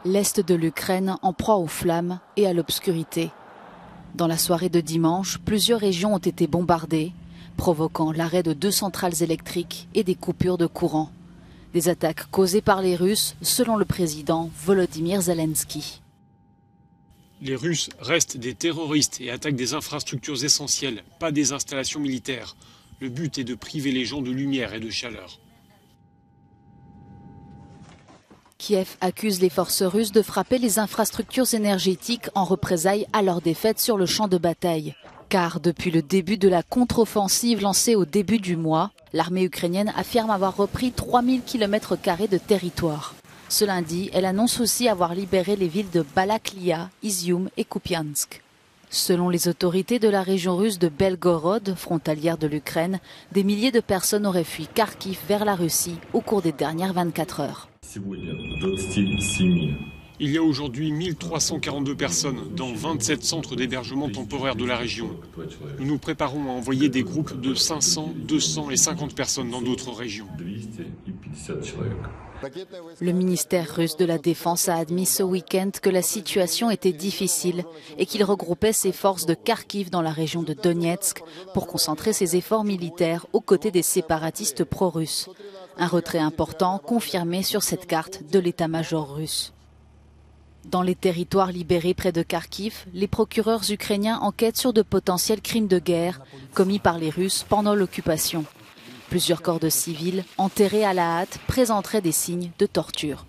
L'est de l'Ukraine en proie aux flammes et à l'obscurité. Dans la soirée de dimanche, plusieurs régions ont été bombardées, provoquant l'arrêt de 2 centrales électriques et des coupures de courant. Des attaques causées par les Russes, selon le président Volodymyr Zelensky. Les Russes restent des terroristes et attaquent des infrastructures essentielles, pas des installations militaires. Le but est de priver les gens de lumière et de chaleur. Kiev accuse les forces russes de frapper les infrastructures énergétiques en représailles à leur défaite sur le champ de bataille. Car depuis le début de la contre-offensive lancée au début du mois, l'armée ukrainienne affirme avoir repris 3000 km² de territoire. Ce lundi, elle annonce aussi avoir libéré les villes de Balaklia, Izium et Kupiansk. Selon les autorités de la région russe de Belgorod, frontalière de l'Ukraine, des milliers de personnes auraient fui Kharkiv vers la Russie au cours des dernières 24 heures. Il y a aujourd'hui 1342 personnes dans 27 centres d'hébergement temporaire de la région. Nous nous préparons à envoyer des groupes de 500, 200 et 50 personnes dans d'autres régions. Le ministère russe de la Défense a admis ce week-end que la situation était difficile et qu'il regroupait ses forces de Kharkiv dans la région de Donetsk pour concentrer ses efforts militaires aux côtés des séparatistes pro-russes. Un retrait important confirmé sur cette carte de l'état-major russe. Dans les territoires libérés près de Kharkiv, les procureurs ukrainiens enquêtent sur de potentiels crimes de guerre commis par les Russes pendant l'occupation. Plusieurs corps de civils, enterrés à la hâte, présenteraient des signes de torture.